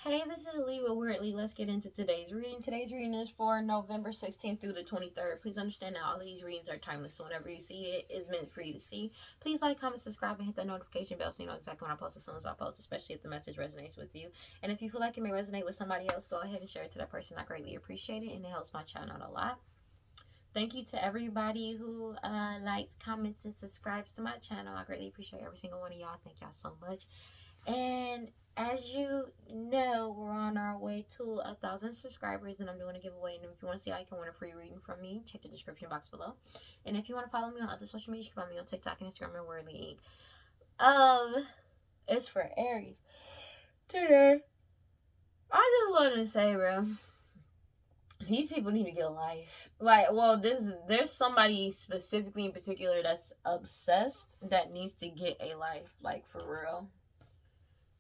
Hey, this is Lee with WeirdLee. Let's get into today's reading. Today's reading is for November 16th through the 23rd. Please understand that all of these readings are timeless, so whenever you see it, it's meant for you to see. Please like, comment, subscribe, and hit that notification bell so you know exactly when I post as soon as I post, especially if the message resonates with you. And if you feel like it may resonate with somebody else, go ahead and share it to that person. I greatly appreciate it, and it helps my channel out a lot. Thank you to everybody who likes, comments, and subscribes to my channel. I greatly appreciate every single one of y'all. Thank y'all so much. And as you know, we're on our way to 1,000 subscribers, and I'm doing a giveaway. And if you want to see how you can win a free reading from me, check the description box below. And if you want to follow me on other social media, you can follow me on TikTok and Instagram and WeirdLee. It's for Aries. Today, I just want to say, bro, these people need to get a life. Like, well, there's somebody specifically in particular that's obsessed that needs to get a life, like, for real.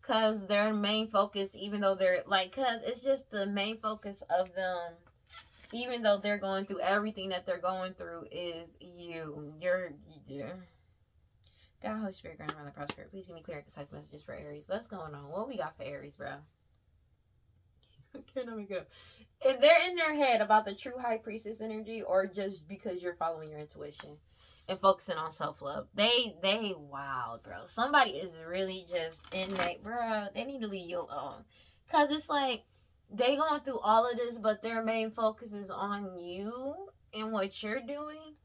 Because their main focus, even though they're like, because it's just the main focus of them, even though they're going through everything that they're going through, is you. Yeah. God, Holy Spirit, grant around the prosperity. Please give me clear and concise messages for Aries. What's going on? What we got for Aries, bro? Can we go? If they're in their head about the true high priestess energy, or just because you're following your intuition and focusing on self-love, they wild, bro. Somebody is really just in that, bro. They need to leave you alone, because it's like they going through all of this, but their main focus is on you and what you're doing,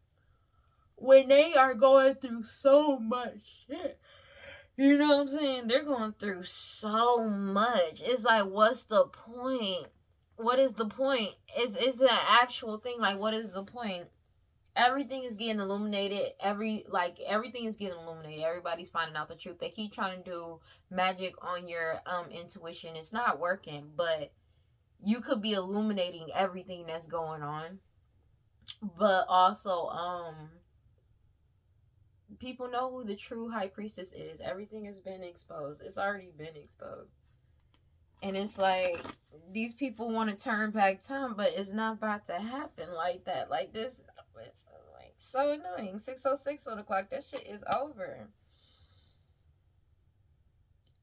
when they are going through so much shit. You know what I'm saying? They're going through so much. It's like, what's the point? What is the point? It's an actual thing. Like, what is the point? Everything is getting illuminated. Everything is getting illuminated. Everybody's finding out the truth. They keep trying to do magic on your intuition. It's not working, but you could be illuminating everything that's going on. But also, people know who the true high priestess is. Everything has been exposed. It's already been exposed. And it's like, these people want to turn back time, but it's not about to happen like that. Like, this, it's like so annoying. 6:06 on the clock. That shit is over.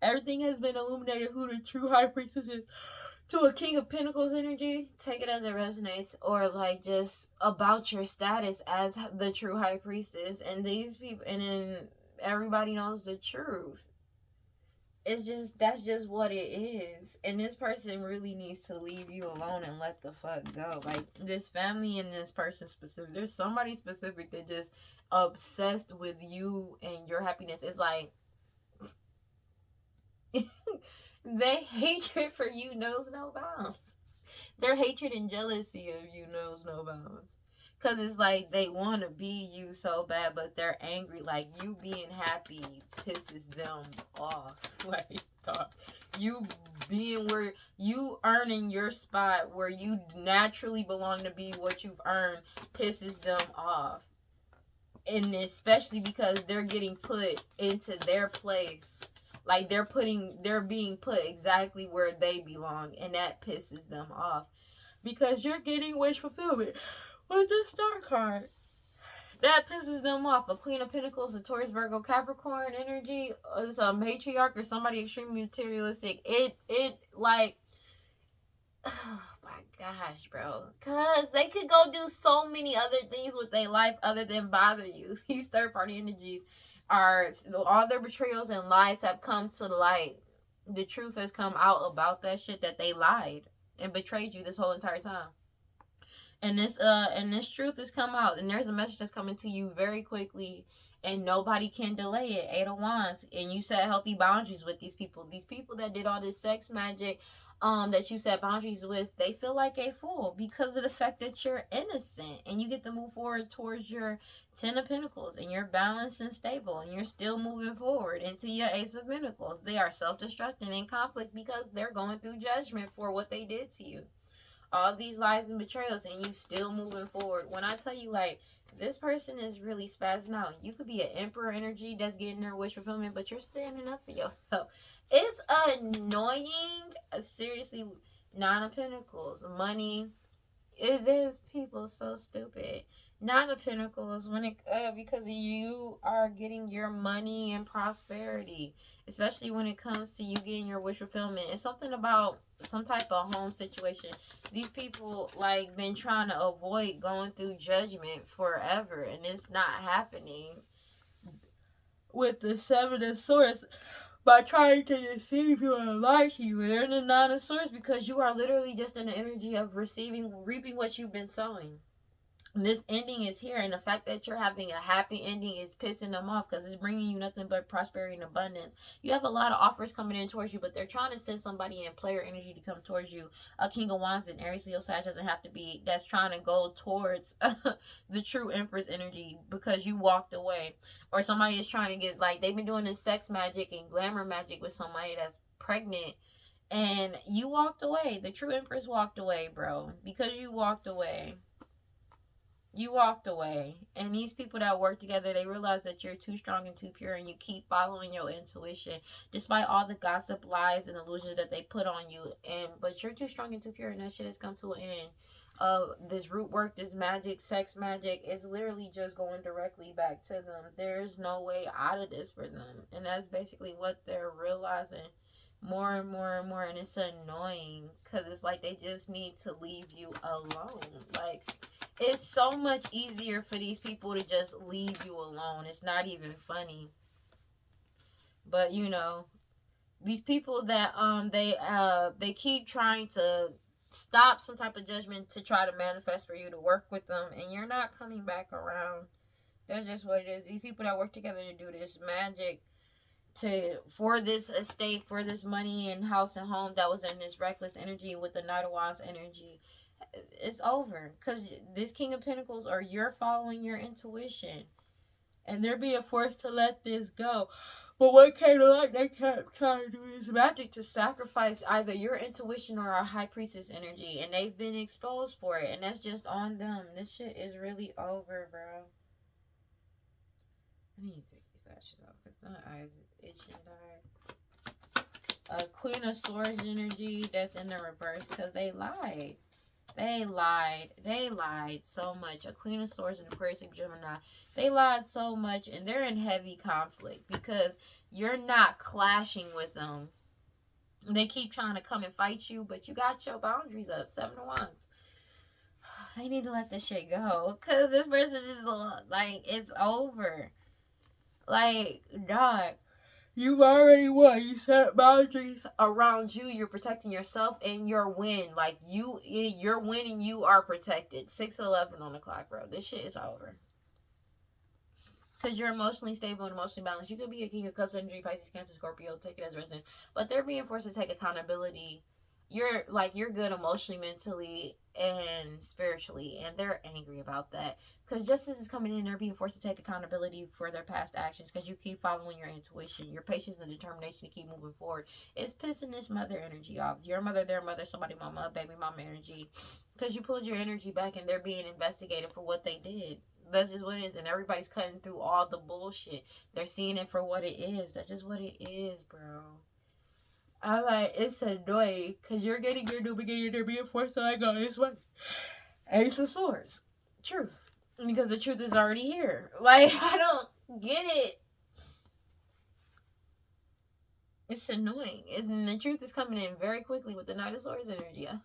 Everything has been illuminated who the true high priestess is. To a King of Pentacles energy, take it as it resonates, or like just about your status as the true high priestess. And these people, and then everybody knows the truth. It's just, that's just what it is. And this person really needs to leave you alone and let the fuck go. Like, this family and this person specific, there's somebody specific that just obsessed with you and your happiness. It's like their hatred for you knows no bounds. Their hatred and jealousy of you knows no bounds. Because it's like they want to be you so bad, but they're angry. Like, you being happy pisses them off. Like, you being where you earning your spot where you naturally belong to be, what you've earned, pisses them off. And especially because they're getting put into their place. Like, they're being put exactly where they belong, and that pisses them off. Because you're getting wish fulfillment with the Star card. That pisses them off. A Queen of Pentacles, a Taurus, Virgo, Capricorn energy, it's a matriarch or somebody extremely materialistic. It like, oh my gosh, bro. Because they could go do so many other things with their life other than bother you. These third-party energies are, all their betrayals and lies have come to light. The truth has come out about that shit, that they lied and betrayed you this whole entire time. And this truth has come out, and there's a message that's coming to you very quickly, and nobody can delay it. 8 of Wands, and you set healthy boundaries with these people. These people that did all this sex magic, that you set boundaries with, they feel like a fool because of the fact that you're innocent, and you get to move forward towards your 10 of Pentacles, and you're balanced and stable, and you're still moving forward into your Ace of Pentacles. They are self-destructing in conflict because they're going through judgment for what they did to you. All these lies and betrayals, and you still moving forward. When I tell you, like, this person is really spazzing out. You could be an Emperor energy that's getting their wish fulfillment, but you're standing up for yourself. It's annoying. Seriously, 9 of Pentacles, money. There's people so stupid. Nine of Pentacles, when it because you are getting your money and prosperity, especially when it comes to you getting your wish fulfillment. It's something about some type of home situation. These people like been trying to avoid going through judgment forever, and it's not happening with the Seven of Swords by trying to deceive you and lie to you. They're in the Nine of Swords because you are literally just in the energy of reaping what you've been sowing. This ending is here, and the fact that you're having a happy ending is pissing them off because it's bringing you nothing but prosperity and abundance. You have a lot of offers coming in towards you, but they're trying to send somebody in player energy to come towards you. A King of Wands and Aries, Leo, Sag doesn't have to be. That's trying to go towards the true Empress energy because you walked away, or somebody is trying to get like they've been doing this sex magic and glamour magic with somebody that's pregnant. And you walked away. The true Empress walked away, bro, because you walked away. You walked away, and these people that work together, they realize that you're too strong and too pure, and you keep following your intuition despite all the gossip, lies, and illusions that they put on you. And but you're too strong and too pure, and that shit has come to an end. This root work, this magic, sex magic is literally just going directly back to them. There's no way out of this for them, and that's basically what they're realizing more and more and more. And it's annoying because it's like they just need to leave you alone. Like, it's so much easier for these people to just leave you alone. It's not even funny. But you know, these people that they keep trying to stop some type of judgment to try to manifest for you to work with them, and you're not coming back around. That's just what it is. These people that work together to do this magic for this estate, for this money and house and home that was in this reckless energy with the Knight of Wands energy, it's over because this King of Pentacles, or you're following your intuition, and they're being forced to let this go. But what came to light, they kept trying to do this magic to sacrifice either your intuition or our High Priestess energy, and they've been exposed for it, and that's just on them. This shit is really over, bro. I need to take these lashes off because my eyes is itching, dog. A Queen of Swords energy that's in the reverse because they lied. They lied so much. A Queen of Swords and Aquarius and Gemini. They lied so much, and they're in heavy conflict because you're not clashing with them. They keep trying to come and fight you, but you got your boundaries up. Seven of Wands. I need to let this shit go because this person is like, it's over. Like, dog. You've already won. You set boundaries around you. You're protecting yourself and your win. Like, you're winning. You are protected. 6:11 on the clock, bro. This shit is over. Because you're emotionally stable and emotionally balanced. You could be a King of Cups, energy, Pisces, Cancer, Scorpio. Take it as resonance. But they're being forced to take accountability. You're good emotionally, mentally, and spiritually. And they're angry about that. Because justice is coming in, they're being forced to take accountability for their past actions because you keep following your intuition, your patience and determination to keep moving forward. It's pissing this mother energy off. Your mother, their mother, somebody mama, baby mama energy. Because you pulled your energy back and they're being investigated for what they did. That's just what it is. And everybody's cutting through all the bullshit. They're seeing it for what it is. That's just what it is, bro. I'm like, it's annoying because you're getting your new beginning and they're being forced to let go this way. Ace of Swords. Truth. Because the truth is already here. Like, I don't get it. It's annoying. And the truth is coming in very quickly with the Knight of Swords energy. Yeah?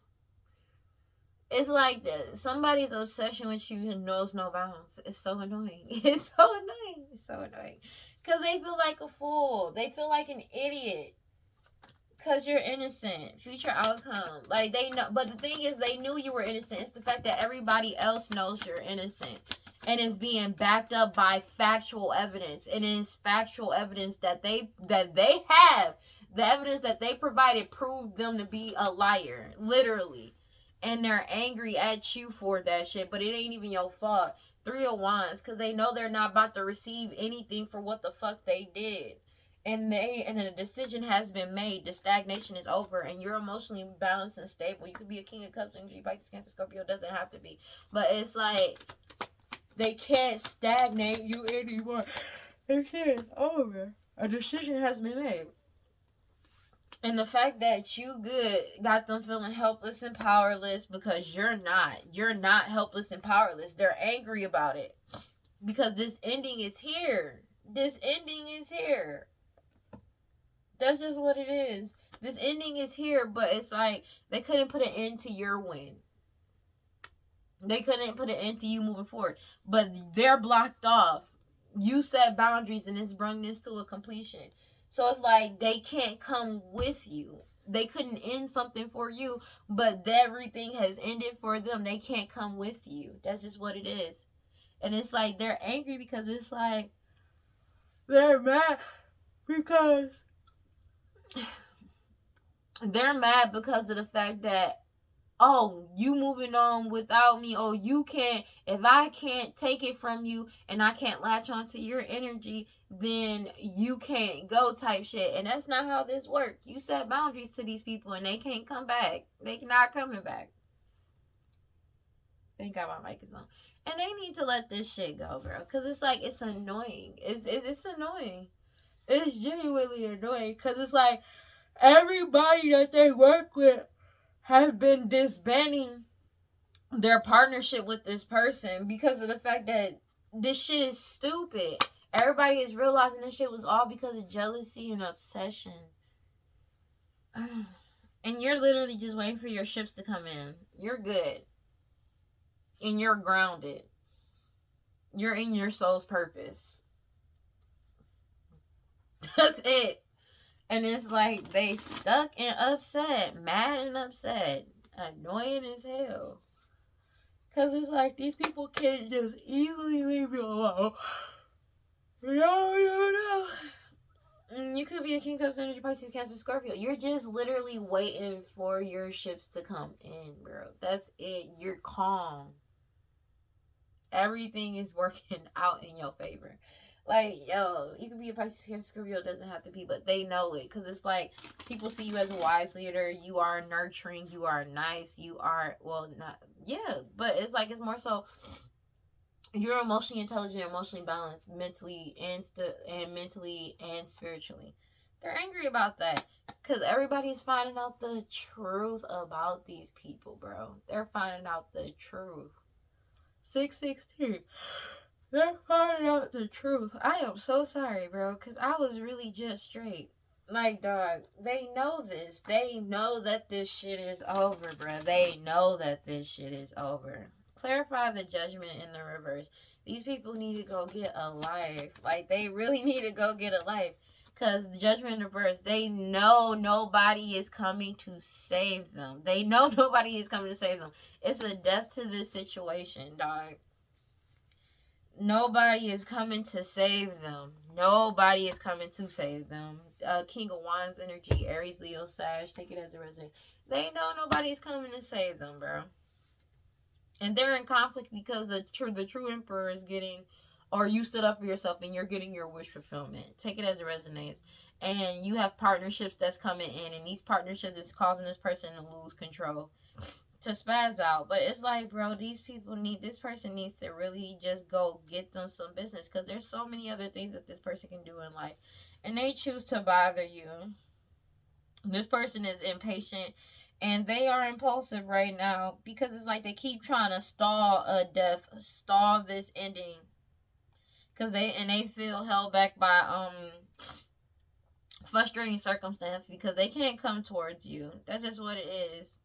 It's like somebody's obsession with you knows no bounds. It's so annoying. It's so annoying. It's so annoying. Because they feel like a fool. They feel like an idiot. Because you're innocent. Future outcome. Like, they know. But the thing is, they knew you were innocent. It's the fact that everybody else knows you're innocent. And it's being backed up by factual evidence. And it's factual evidence that they have. The evidence that they provided proved them to be a liar. Literally. And they're angry at you for that shit. But it ain't even your fault. 3 of Wands. Because they know they're not about to receive anything for what the fuck they did. And a decision has been made. The stagnation is over, and you're emotionally balanced and stable. You could be a King of Cups, energy, Pisces, Cancer, Scorpio. Doesn't have to be, but it's like they can't stagnate you anymore. This shit is over. A decision has been made, And the fact that you good got them feeling helpless and powerless, because you're not. You're not helpless and powerless. They're angry about it. Because this ending is here. This ending is here. That's just what it is. This ending is here, but it's like they couldn't put an end to your win. They couldn't put an end to you moving forward. But they're blocked off. You set boundaries and it's brought this to a completion. So it's like they can't come with you. They couldn't end something for you, but everything has ended for them. They can't come with you. That's just what it is. And it's like they're angry because it's like they're mad because they're mad because of the fact that, oh, you moving on without me. Oh, you can't, if I can't take it from you and I can't latch onto your energy, then you can't go type shit. And that's not how this works. You set boundaries to these people and they can't come back. They not coming back. Thank God my mic is on. And they need to let this shit go, bro. Because it's like, it's annoying. It's annoying. It's genuinely annoying. Because it's like, everybody that they work with have been disbanding their partnership with this person because of the fact that this shit is stupid. Everybody is realizing this shit was all because of jealousy and obsession. And you're literally just waiting for your ships to come in. You're good. And you're grounded. You're in your soul's purpose. That's it. And it's like they stuck and upset. Mad and upset. Annoying as hell. Because it's like these people can't just easily leave you alone. No. You could be a King Cups, Energy, Pisces, Cancer, Scorpio. You're just literally waiting for your ships to come in, bro. That's it. You're calm. Everything is working out in your favor. Like, yo, you can be a Pisces, Cancer, Scorpio. It doesn't have to be, but they know it. Because it's like, people see you as a wise leader. You are nurturing. You are nice. You are, well, not, yeah. But it's like, it's more so, you're emotionally intelligent, emotionally balanced, mentally and spiritually. They're angry about that. Because everybody's finding out the truth about these people, bro. They're finding out the truth. 616. They're finding out the truth. I am so sorry, bro, because I was really just straight. Like, dog, they know this. They know that this shit is over, bro. They know that this shit is over. Clarify the judgment in the reverse. These people need to go get a life. Like, they really need to go get a life. Because the judgment in the reverse, they know nobody is coming to save them. They know nobody is coming to save them. It's a death to this situation, dog. Nobody is coming to save them. Nobody is coming to save them. King of Wands energy, Aries, Leo, Sag, take it as it resonates. They know nobody's coming to save them, bro. And they're in conflict because the true emperor is getting, or you stood up for yourself and you're getting your wish fulfillment. Take it as it resonates. And you have partnerships that's coming in, and these partnerships is causing this person to lose control, to spaz out. But it's like, bro, this person needs to really just go get them some business, because there's so many other things that this person can do in life, and they choose to bother you. This person is impatient and they are impulsive right now because it's like they keep trying to stall a death, stall this ending, because they feel held back by frustrating circumstances because they can't come towards you. That's just what it is.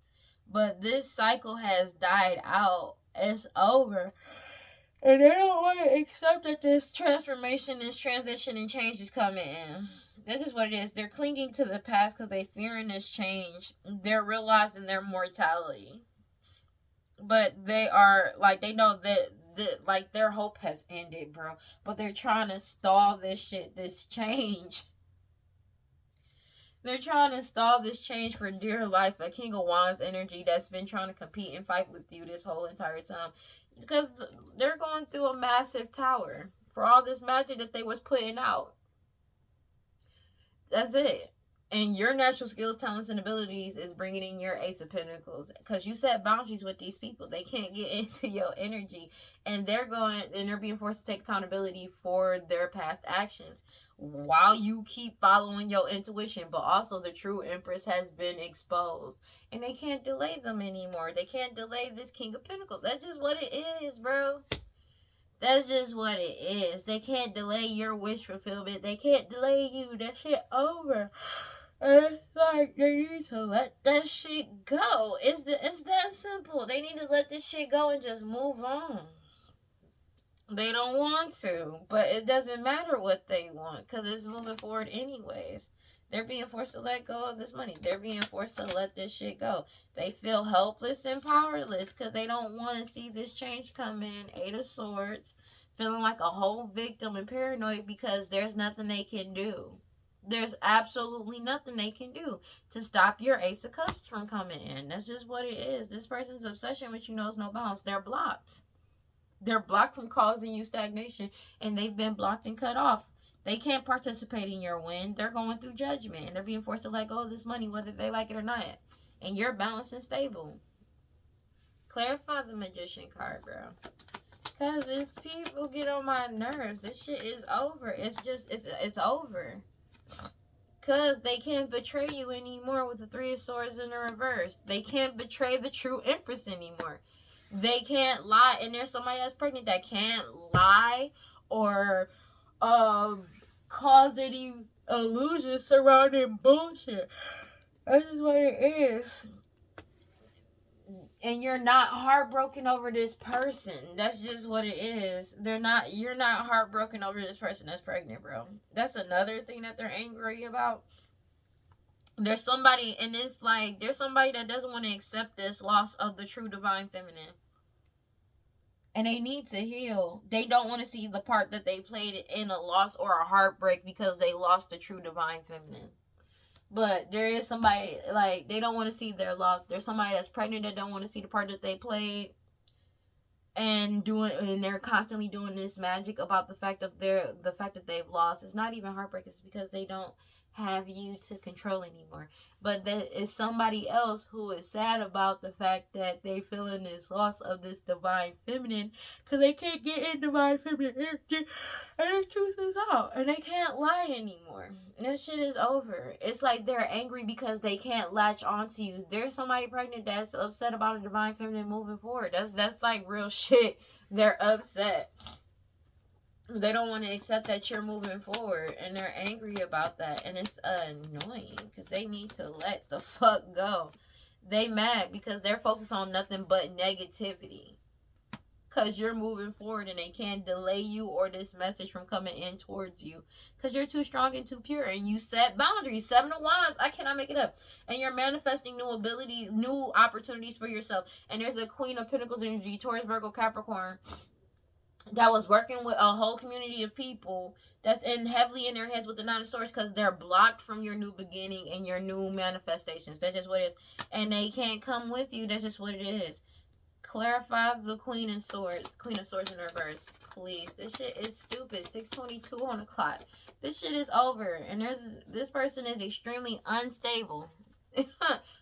But this cycle has died out. It's over. And they don't want to accept that this transformation, this transition and change is coming in. This is what it is. They're clinging to the past because they're fearing this change. They're realizing their mortality. But they are, like, they know that like, their hope has ended, bro. But they're trying to stall this shit, this change. They're trying to stall this change for dear life. A King of Wands energy that's been trying to compete and fight with you this whole entire time. Because they're going through a massive tower for all this magic that they was putting out. That's it. And your natural skills, talents, and abilities is bringing in your Ace of Pentacles. Because you set boundaries with these people. They can't get into your energy. And they're being forced to take accountability for their past actions. while you keep following your intuition. But also the true Empress has been exposed, and they can't delay them anymore. They can't delay this King of Pentacles. That's just what it is, bro. That's just what it is. They can't delay your wish fulfillment. They can't delay you. That shit over. And it's like they need to let that shit go. It's that simple. They need to let this shit go and just move on. They don't want to, but it doesn't matter what they want because it's moving forward anyways. They're being forced to let go of this money. They're being forced to let this shit go. They feel helpless and powerless because they don't want to see this change come in. 8 of Swords, feeling like a whole victim and paranoid because there's nothing they can do. There's absolutely nothing they can do to stop your Ace of Cups from coming in. That's just what it is. This person's obsession with you knows no bounds. They're blocked. They're blocked from causing you stagnation, and they've been blocked and cut off. They can't participate in your win. They're going through judgment, and they're being forced to let go of this money, whether they like it or not. And you're balanced and stable. Clarify the Magician card, bro. Because these people get on my nerves. This shit is over. It's over. Because they can't betray you anymore with the 3 of Swords in the reverse. They can't betray the true Empress anymore. They can't lie, and there's somebody that's pregnant that can't lie or cause any illusions surrounding bullshit. That's just what it is. And you're not heartbroken over this person. That's just what it is. You're not heartbroken over this person that's pregnant, bro. That's another thing that they're angry about. There's somebody, and it's like, there's somebody that doesn't want to accept this loss of the true divine feminine. And they need to heal. They don't want to see the part that they played in a loss or a heartbreak because they lost the true divine feminine. But there is somebody, like, they don't want to see their loss. There's somebody that's pregnant that don't want to see the part that they played. And they're constantly doing this magic about the fact that they've lost. It's not even heartbreak. It's because they don't have you to control anymore. But there is somebody else who is sad about the fact that they feeling this loss of this divine feminine because they can't get in divine feminine energy, and the truth is out, and they can't lie anymore. This shit is over. It's like they're angry because they can't latch onto you. There's somebody pregnant that's upset about a divine feminine moving forward. That's like real shit. They're upset. They don't want to accept that you're moving forward, and they're angry about that, and it's annoying because they need to let the fuck go. They mad because they're focused on nothing but negativity because you're moving forward, and they can't delay you or this message from coming in towards you because you're too strong and too pure, and you set boundaries. 7 of Wands, I cannot make it up. And you're manifesting new ability, new opportunities for yourself. And there's a Queen of Pentacles energy, Taurus, Virgo, Capricorn, that was working with a whole community of people that's heavily in their heads with the 9 of Swords because they're blocked from your new beginning and your new manifestations. That's just what it is. And they can't come with you. That's just what it is. Clarify the Queen of Swords. Queen of Swords in reverse. Please. This shit is stupid. 6:22 on the clock. This shit is over. And this person is extremely unstable.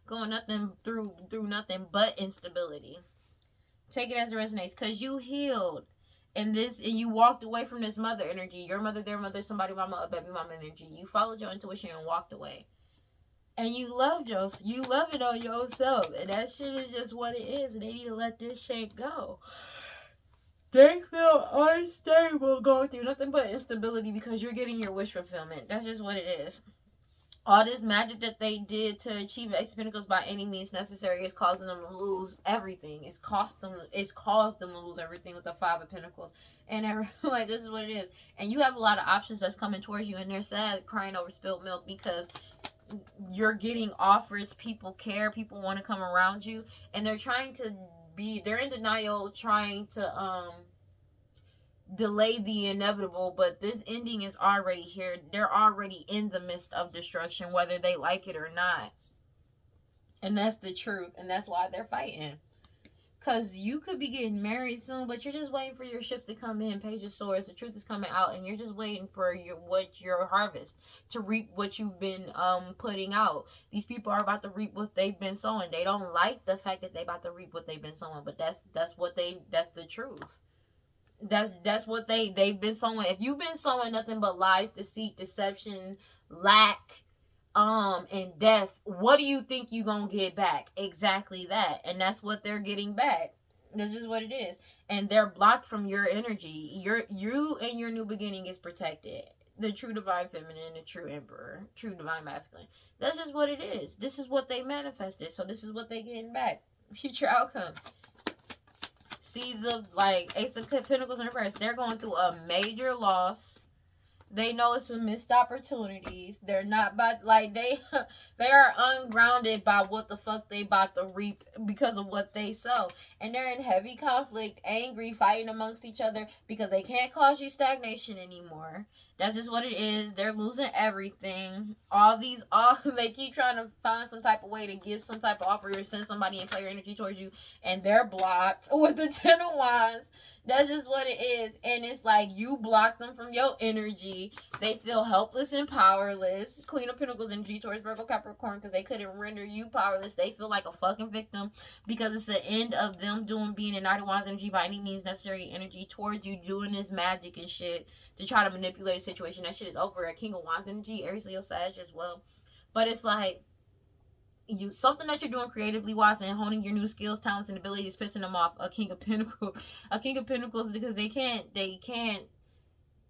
Going nothing through nothing but instability. Take it as it resonates. Because you healed. And you walked away from this mother energy, your mother, their mother, somebody mama, a baby mama energy. You followed your intuition and walked away. And you loved you love it on yourself. And that shit is just what it is. And they need to let this shit go. They feel unstable going through nothing but instability because you're getting your wish fulfillment. That's just what it is. All this magic that they did to achieve Ace of Pentacles by any means necessary is causing them to lose everything. It's caused them to lose everything with the 5 of Pentacles. And like, this is what it is. And you have a lot of options that's coming towards you, and they're sad, crying over spilled milk because you're getting offers. People care. People want to come around you, and they're in denial, trying to delay the inevitable, but this ending is already here. They're already in the midst of destruction, whether they like it or not. And that's the truth, and that's why they're fighting. Because you could be getting married soon, but you're just waiting for your ship to come in. Page of Swords, the truth is coming out, and you're just waiting for your harvest, to reap what you've been putting out. These people are about to reap what they've been sowing. They don't like the fact that they about to reap what they've been sowing, but that's the truth. That's what they've been sowing. If you've been sowing nothing but lies, deceit, deception, lack, and death, what do you think you gonna get back? Exactly that. And that's what they're getting back. That's just what it is. And they're blocked from your energy. You and your new beginning is protected. The true divine feminine, the true emperor, true divine masculine. That's just what it is. This is what they manifested. So this is what they getting back. Future outcome. Seeds of, like, Ace of Pentacles in reverse. They're going through a major loss. They know it's some missed opportunities. They're not about, like, they are ungrounded by what the fuck they about to reap because of what they sow. And they're in heavy conflict, angry, fighting amongst each other because they can't cause you stagnation anymore. That's just what it is. They're losing everything. They keep trying to find some type of way to give some type of offer or send somebody and play your energy towards you, and they're blocked with the Ten of Wands. That's just what it is. And it's like you block them from your energy. They feel helpless and powerless. Queen of Pentacles energy towards Virgo, Capricorn, because they couldn't render you powerless. They feel like a fucking victim because it's the end of them being in Knight of Wands energy by any means necessary energy towards you, doing this magic and shit to try to manipulate a situation. That shit is over. At King of Wands energy, Aries, Leo, Sag as well. But it's like, something that you're doing creatively wise and honing your new skills, talents, and abilities, pissing them off. A King of Pentacles, because they can't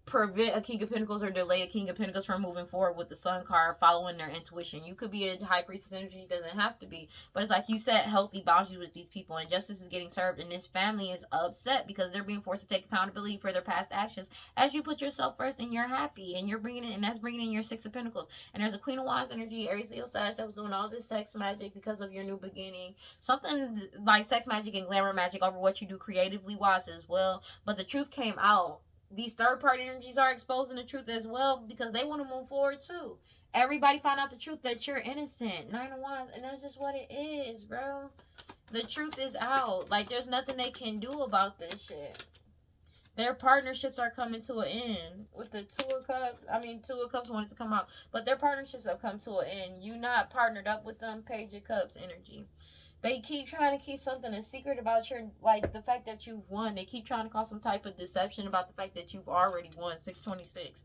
prevent a King of Pentacles or delay a King of Pentacles from moving forward with the Sun card, following their intuition. You could be a High Priestess energy, doesn't have to be, but it's like you set healthy boundaries with these people, and justice is getting served, and this family is upset because they're being forced to take accountability for their past actions. As you put yourself first and you're happy, and you're bringing it, and that's bringing in your Six of Pentacles. And there's a Queen of Wands energy, Aries, Leo, Sag, that was doing all this sex magic because of your new beginning. Something like sex magic and glamour magic over what you do creatively wise as well. But the truth came out. These third-party energies are exposing the truth as well because they want to move forward too. Everybody found out the truth that you're innocent. Nine of Wands, and that's just what it is, bro. The truth is out. Like, there's nothing they can do about this shit. Their partnerships are coming to an end. With the Two of Cups wanted to come out, but their partnerships have come to an end. You not partnered up with them. Page of Cups energy. They keep trying to keep something a secret about your, like, the fact that you've won. They keep trying to cause some type of deception about the fact that you've already won. 626.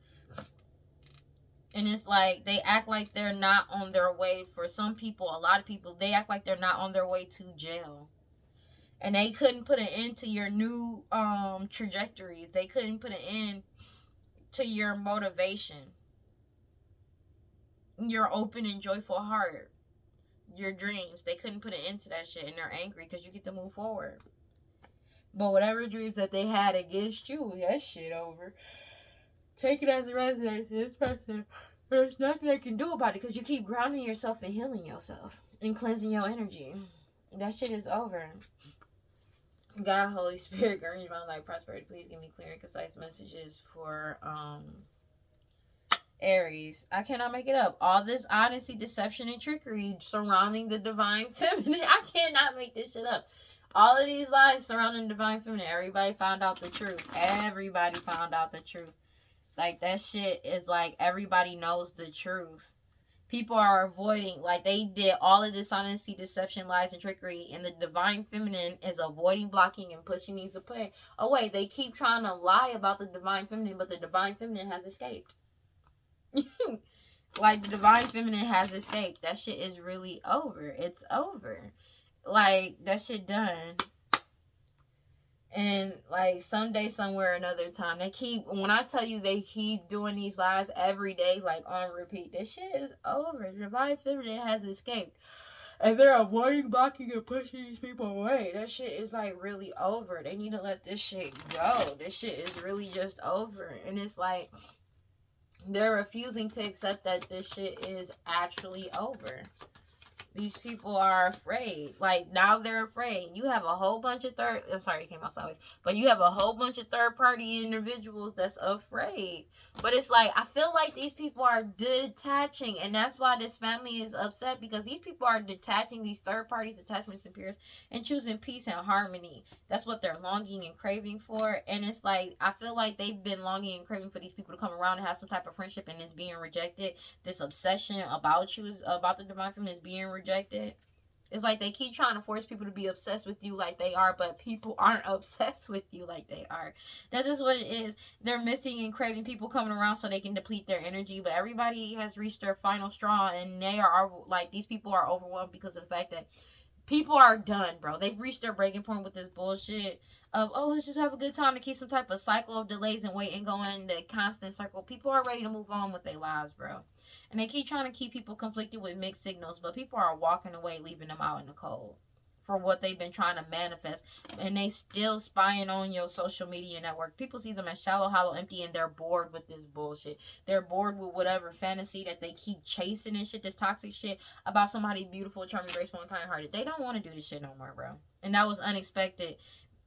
And it's like, they act like they're not on their way. For some people, a lot of people, they act like they're not on their way to jail. And they couldn't put an end to your new trajectories. They couldn't put an end to your motivation. Your open and joyful heart. Your dreams. They couldn't put an end to that shit, and they're angry because you get to move forward. But whatever dreams that they had against you, that shit over. Take it as a resonance. This person, there's nothing they can do about it because you keep grounding yourself and healing yourself and cleansing your energy. That shit is over. God, Holy Spirit, guide me around life, prosperity. Please give me clear and concise messages for Aries. I cannot make it up. All this honesty, deception, and trickery surrounding the divine feminine. I cannot make this shit up. All of these lies surrounding the divine feminine. Everybody found out the truth. Everybody found out the truth. Like, that shit is like, everybody knows the truth. People are avoiding, like, they did all of this honesty, deception, lies, and trickery, and the divine feminine is avoiding, blocking, and pushing these away. They keep trying to lie about the divine feminine, but the divine feminine has escaped. Like, the divine feminine has escaped. That shit is really over. It's over. Like, that shit done. And, like, someday, somewhere, another time, when I tell you they keep doing these lies every day, like, on repeat, this shit is over. The divine feminine has escaped. And they're avoiding, blocking, and pushing these people away. That shit is, like, really over. They need to let this shit go. This shit is really just over. And it's like, they're refusing to accept that this shit is actually over. These people are afraid. Like, now they're afraid. You have a whole bunch of it came out sideways. But you have a whole bunch of third-party individuals that's afraid. But it's like, I feel like these people are detaching. And that's why this family is upset. Because these people are detaching, these third parties, attachments, and peers, and choosing peace and harmony. That's what they're longing and craving for. And it's like, I feel like they've been longing and craving for these people to come around and have some type of friendship, and it's being rejected. This obsession about the divine feminine is being rejected. It's like they keep trying to force people to be obsessed with you like they are, but people aren't obsessed with you like they are. That's just what it is. They're missing and craving people coming around so they can deplete their energy, but everybody has reached their final straw, and they are like, these people are overwhelmed because of the fact that people are done, bro. They've reached their breaking point with this bullshit of, oh, let's just have a good time to keep some type of cycle of delays and waiting going, the constant circle. People are ready to move on with their lives, bro. And they keep trying to keep people conflicted with mixed signals, but people are walking away, leaving them out in the cold for what they've been trying to manifest. And they still spying on your social media network. People see them as shallow, hollow, empty, and they're bored with this bullshit. They're bored with whatever fantasy that they keep chasing and shit, this toxic shit about somebody beautiful, charming, graceful, and kind-hearted. They don't want to do this shit no more, bro. And that was unexpected.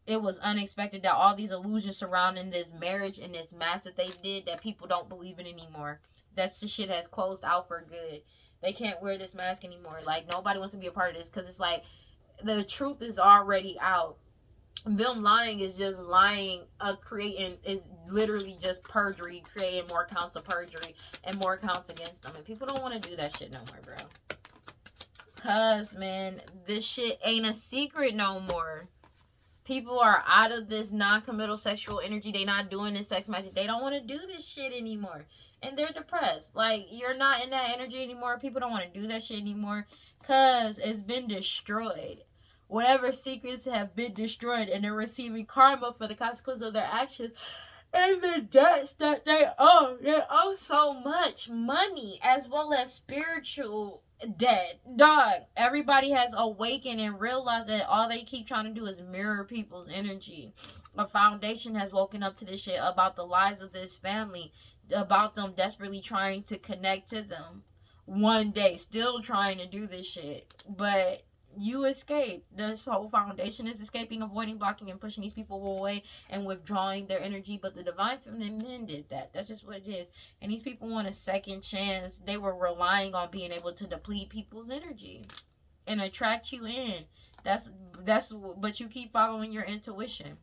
It was unexpected that all these illusions surrounding this marriage and this mask that they did, that people don't believe in anymore. That shit has closed out for good. They can't wear this mask anymore. Like, nobody wants to be a part of this, because it's like the truth is already out. Them lying is just lying, creating, is literally just perjury, creating more counts of perjury and more counts against them. And people don't want to do that shit no more, bro. Because, man, this shit ain't a secret no more. People are out of this non-committal sexual energy. They not doing this sex magic. They don't want to do this shit anymore. And they're depressed. Like, you're not in that energy anymore. People don't want to do that shit anymore, because it's been destroyed. Whatever secrets have been destroyed, and they're receiving karma for the consequence of their actions and the debts that they owe. They owe so much money, as well as spiritual debt. Dog, everybody has awakened and realized that all they keep trying to do is mirror people's energy. A foundation has woken up to this shit about the lies of this family, about them desperately trying to connect to them. One day, still trying to do this shit. But you escape. This whole foundation is escaping, avoiding, blocking, and pushing these people away and withdrawing their energy. But the divine feminine men did that. That's just what it is. And these people want a second chance. They were relying on being able to deplete people's energy and attract you in. But you keep following your intuition,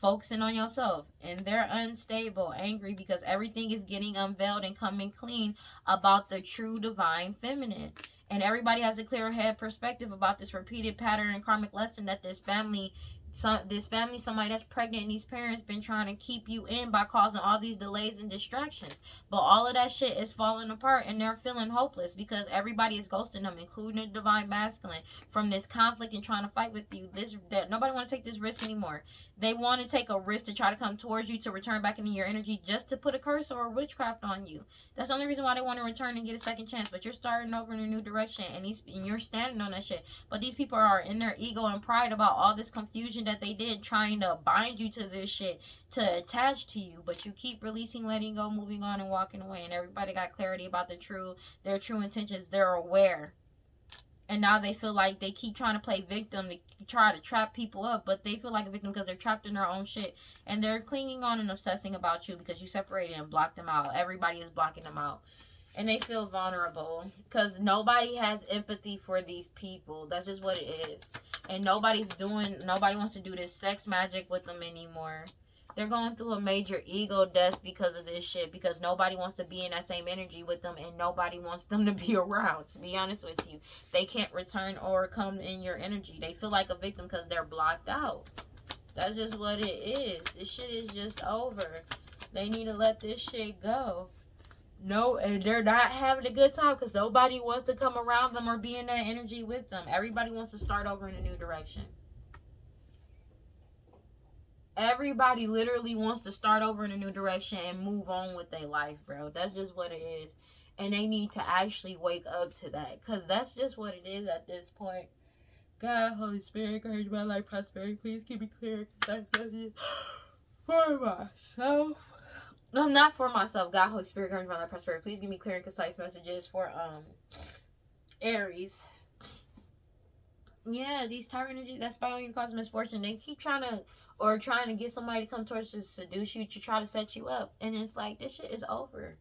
focusing on yourself, and they're unstable, angry, because everything is getting unveiled and coming clean about the true divine feminine. And everybody has a clear head perspective about this repeated pattern and karmic lesson that this family, somebody that's pregnant, and these parents been trying to keep you in by causing all these delays and distractions. But all of that shit is falling apart, and they're feeling hopeless because everybody is ghosting them, including the divine masculine, from this conflict and trying to fight with you. Nobody want to take this risk anymore. They want to take a risk to try to come towards you, to return back into your energy, just to put a curse or a witchcraft on you. That's the only reason why they want to return and get a second chance. But you're starting over in a new direction, and you're standing on that shit. But these people are in their ego and pride about all this confusion that they did, trying to bind you to this shit, to attach to you. But you keep releasing, letting go, moving on, and walking away. And everybody got clarity about their true intentions. They're aware. And now they feel like they keep trying to play victim, to try to trap people up, but they feel like a victim because they're trapped in their own shit. And they're clinging on and obsessing about you because you separated and blocked them out. Everybody is blocking them out. And they feel vulnerable because nobody has empathy for these people. That's just what it is. And nobody wants to do this sex magic with them anymore. They're going through a major ego death because of this shit, because nobody wants to be in that same energy with them, and nobody wants them to be around, to be honest with you. They can't return or come in your energy. They feel like a victim because they're blocked out. That's just what it is. This shit is just over. They need to let this shit go. No, and they're not having a good time because nobody wants to come around them or be in that energy with them. Everybody wants to start over in a new direction. Everybody literally wants to start over in a new direction and move on with their life, bro. That's just what it is. And they need to actually wake up to that, because that's just what it is at this point. God, Holy Spirit, encourage my life, prosperity. Please keep me clear, concise messages for myself. No, not for myself. God, Holy Spirit, encourage my life, prosperity. Please give me clear and concise messages for Aries. Yeah, these tyrant energies that spy on you to cause misfortune, they keep trying to get somebody to come towards to seduce you, to try to set you up. And it's like, this shit is over.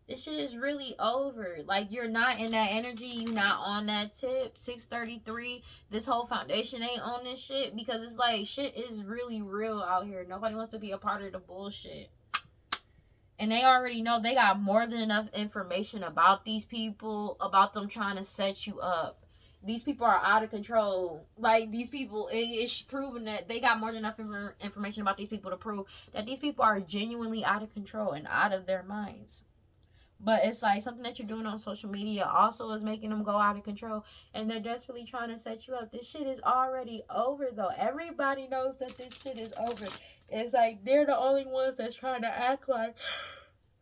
This shit is really over. Like, you're not in that energy. You're not on that tip. 633. This whole foundation ain't on this shit, because it's like, shit is really real out here. Nobody wants to be a part of the bullshit. And they already know. They got more than enough information about these people, about them trying to set you up. These people are out of control. Like, these people, it's proven that they got more than enough information about these people to prove that these people are genuinely out of control and out of their minds. But it's like something that you're doing on social media also is making them go out of control. And they're desperately trying to set you up. This shit is already over, though. Everybody knows that this shit is over. It's like they're the only ones that's trying to act like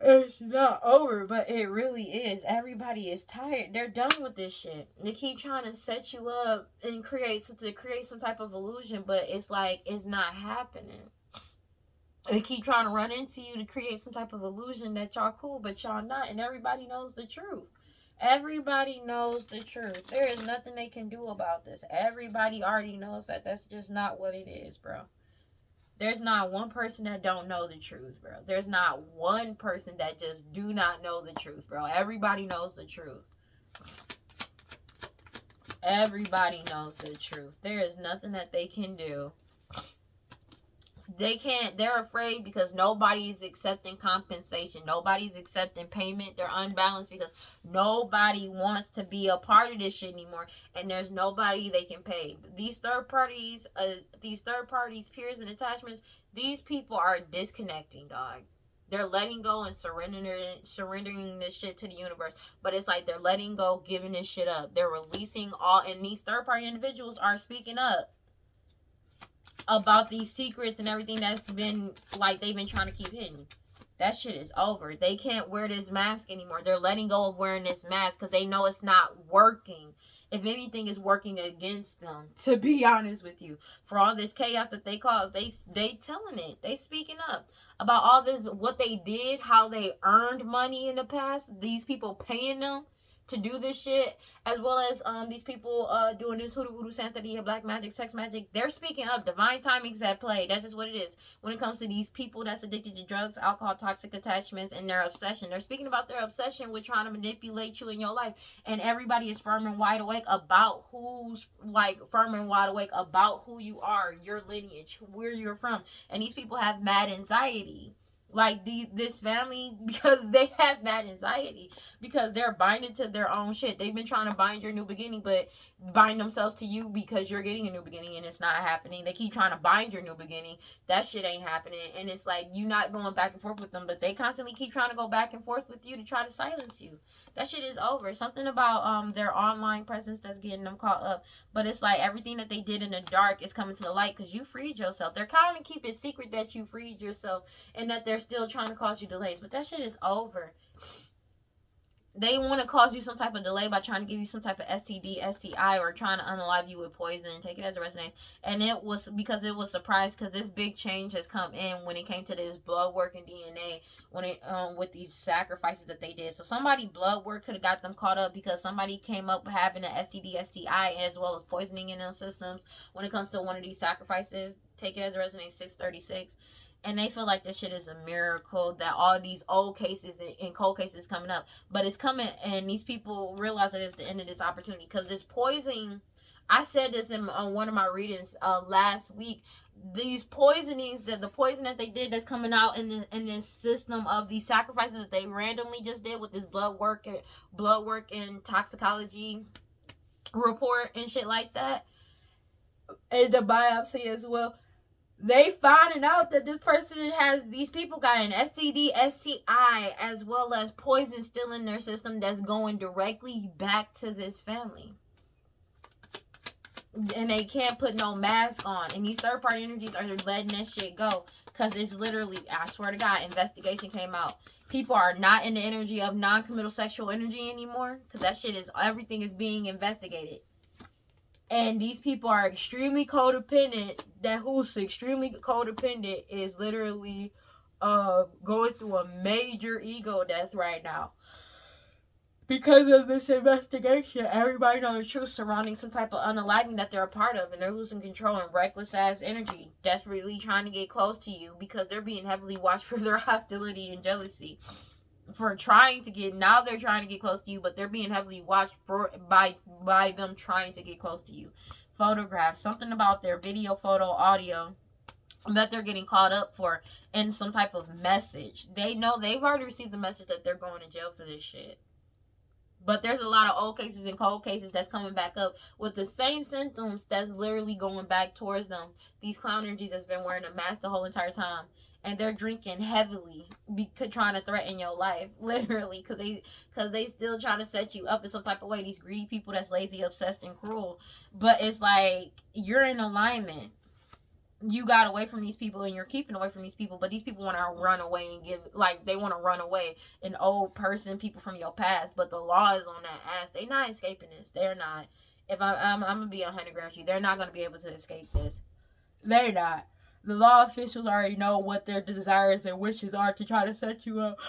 it's not over, but it really is. Everybody is tired. They're done with this shit. They keep trying to set you up and create some type of illusion, but it's like it's not happening. They keep trying to run into you to create some type of illusion that y'all cool, but y'all not, and everybody knows the truth. Everybody knows the truth. There is nothing they can do about this. Everybody already knows that that's just not what it is, bro. There's not one person that don't know the truth, bro. There's not one person that just do not know the truth, bro. Everybody knows the truth. Everybody knows the truth. There is nothing that they can do. They can't. They're afraid because nobody is accepting compensation. Nobody's accepting payment. They're unbalanced because nobody wants to be a part of this shit anymore, and there's nobody they can pay. These third parties, peers and attachments, these people are disconnecting, dog. They're letting go and surrendering this shit to the universe. But it's like they're letting go, giving this shit up. They're releasing all, and these third party individuals are speaking up about these secrets and everything that's been, like, they've been trying to keep hidden. That shit is over. They can't wear this mask anymore. They're letting go of wearing this mask because they know it's not working. If anything, is working against them, to be honest with you. For all this chaos that they cause, they telling it. They speaking up about all this, what they did, how they earned money in the past. These people paying them to do this shit, as well as these people doing this hoodoo voodoo santeria, black magic, sex magic. They're speaking up. Divine timing's at play. That's just what it is when it comes to these people that's addicted to drugs, alcohol, toxic attachments, and their obsession. They're speaking about their obsession with trying to manipulate you in your life, and everybody is firm and wide awake about who you are, your lineage, where you're from. And these people have mad anxiety. Like, this family, because they have mad anxiety, because they're binded to their own shit. They've been trying to bind your new beginning, but bind themselves to you because you're getting a new beginning and it's not happening. They keep trying to bind your new beginning. That shit ain't happening. And it's like, you not going back and forth with them, but they constantly keep trying to go back and forth with you to try to silence you. That shit is over. Something about their online presence that's getting them caught up. But it's like everything that they did in the dark is coming to the light because you freed yourself. They're trying to keep it secret that you freed yourself and that they're still trying to cause you delays. But that shit is over. They want to cause you some type of delay by trying to give you some type of STD, STI, or trying to unalive you with poison. Take it as it resonates. And it was because it was surprised because this big change has come in when it came to this blood work and DNA when it with these sacrifices that they did. So somebody blood work could have got them caught up because somebody came up having an STD, STI, as well as poisoning in those systems when it comes to one of these sacrifices. Take it as it resonates, 636. And they feel like this shit is a miracle that all these old cases and cold cases coming up. But it's coming, and these people realize that it's the end of this opportunity. Because this poison, I said this in one of my readings last week. These poisonings, the poison that they did that's coming out in this system of these sacrifices that they randomly just did with this blood work and toxicology report and shit like that. And the biopsy as well. They finding out that this person these people got an STD, STI, as well as poison still in their system that's going directly back to this family. And they can't put no mask on. And these third party energies are letting that shit go. Because it's literally, I swear to God, investigation came out. People are not in the energy of non-committal sexual energy anymore. Because that shit is, everything is being investigated. And these people are extremely codependent. That who's extremely codependent is literally going through a major ego death right now. Because of this investigation, everybody knows the truth surrounding some type of unaliving that they're a part of. And they're losing control and reckless ass energy. Desperately trying to get close to you. Because they're being heavily watched for their hostility and jealousy. They're trying to get close to you, but they're being heavily watched by them trying to get close to you. Photographs, something about their video, photo, audio that they're getting caught up for, and some type of message. They know they've already received the message that they're going to jail for this shit. But there's a lot of old cases and cold cases that's coming back up with the same symptoms that's literally going back towards them. These clown energies that's been wearing a mask the whole entire time. And they're drinking heavily, trying to threaten your life, literally, because they still try to set you up in some type of way. These greedy people that's lazy, obsessed, and cruel. But it's like, you're in alignment. You got away from these people and you're keeping away from these people, but these people want to run away and they want to run away, an old person, people from your past, but the law is on that ass. They not escaping this. They're not. If I'm gonna be 100 grams with you, they're not gonna be able to escape this. They're not. The law officials already know what their desires and wishes are to try to set you up.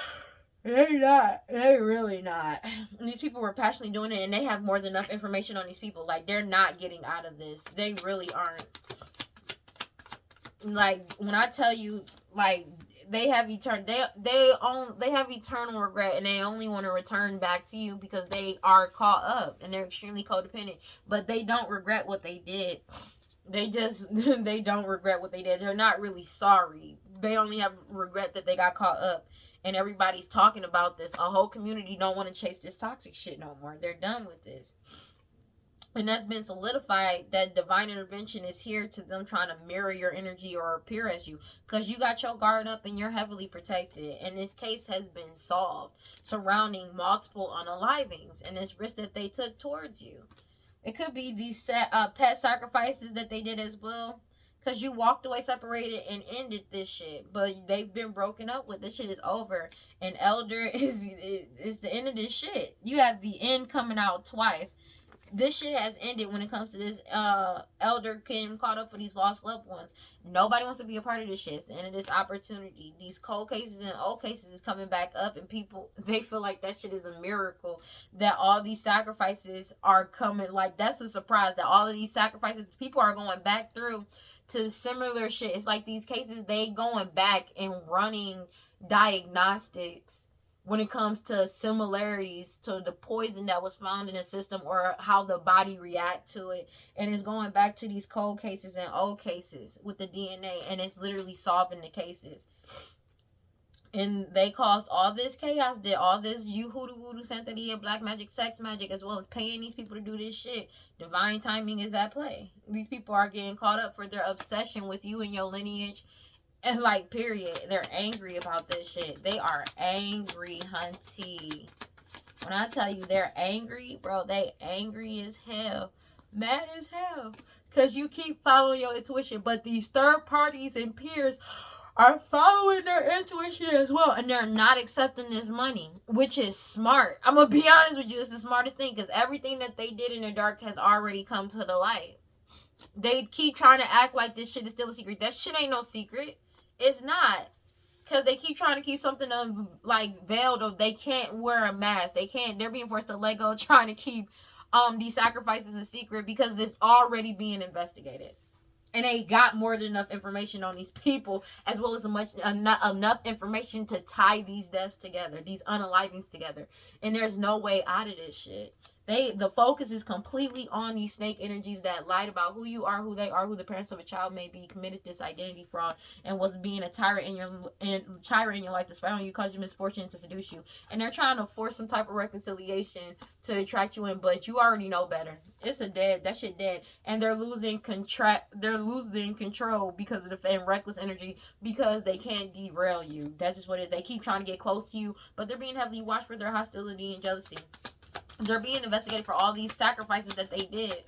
They're not. They're really not. And these people were passionately doing it, and they have more than enough information on these people. Like, they're not getting out of this. They really aren't. Like, when I tell you, like, they have they have eternal regret, and they only want to return back to you because they are caught up and they're extremely codependent. But they don't regret what they did. They just they don't regret what they did. They're not really sorry. They only have regret that they got caught up. And everybody's talking about this. A whole community don't want to chase this toxic shit no more. They're done with this. And that's been solidified, that divine intervention is here to them trying to mirror your energy or appear as you. Because you got your guard up and you're heavily protected. And this case has been solved surrounding multiple unalivings and this risk that they took towards you. It could be these pet sacrifices that they did as well. Because you walked away separated and ended this shit. But they've been broken up with. This shit is over. And Elder is the end of this shit. You have the end coming out twice. This shit has ended when it comes to this elder getting caught up for these lost loved ones. Nobody wants to be a part of this shit. It's the end of this opportunity. These cold cases and old cases is coming back up, and people, they feel like that shit is a miracle, that all these sacrifices are coming. Like, that's a surprise that all of these sacrifices, people are going back through to similar shit. It's like these cases, they going back and running diagnostics when it comes to similarities to the poison that was found in the system or how the body react to it. And it's going back to these cold cases and old cases with the DNA, and it's literally solving the cases. And they caused all this chaos, did all this hoodoo voodoo santeria, black magic, sex magic, as well as paying these people to do this shit. Divine timing is at play. These people are getting caught up for their obsession with you and your lineage. And, like, period. They're angry about this shit. They are angry, hunty. When I tell you they're angry, bro, they angry as hell. Mad as hell. Because you keep following your intuition. But these third parties and peers are following their intuition as well. And they're not accepting this money. Which is smart. I'm going to be honest with you. It's the smartest thing. Because everything that they did in the dark has already come to the light. They keep trying to act like this shit is still a secret. That shit ain't no secret. It's not. Because they keep trying to keep something like veiled, or they can't wear a mask. They're being forced to let go, trying to keep these sacrifices a secret because it's already being investigated. And they got more than enough information on these people, as well as enough information to tie these deaths together, these unalivings together. And there's no way out of this shit. The focus is completely on these snake energies that lied about who you are, who they are, who the parents of a child may be, committed this identity fraud, and was being a tyrant in your life to spy on you, cause you misfortune, to seduce you. And they're trying to force some type of reconciliation to attract you in, but you already know better. It's that shit dead. And they're losing control because of and reckless energy, because they can't derail you. That's just what it is. They keep trying to get close to you, but they're being heavily watched for their hostility and jealousy. They're being investigated for all these sacrifices that they did.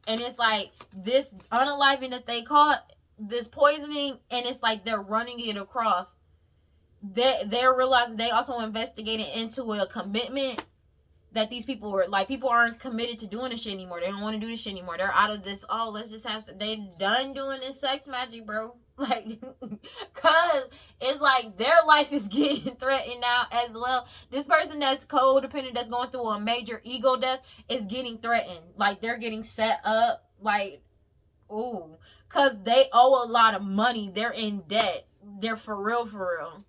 And it's like this unaliving that they caught, this poisoning, and it's like they're running it across. They're realizing they also investigated into a commitment that these people were like, people aren't committed to doing this shit anymore. They don't want to do this shit anymore. They're out of this, let's just have, they done doing this sex magic, bro. Like, cause it's like their life is getting threatened now as well. This person that's codependent, that's going through a major ego death, is getting threatened. Like, they're getting set up. Like, ooh, cause they owe a lot of money. They're in debt. They're for real.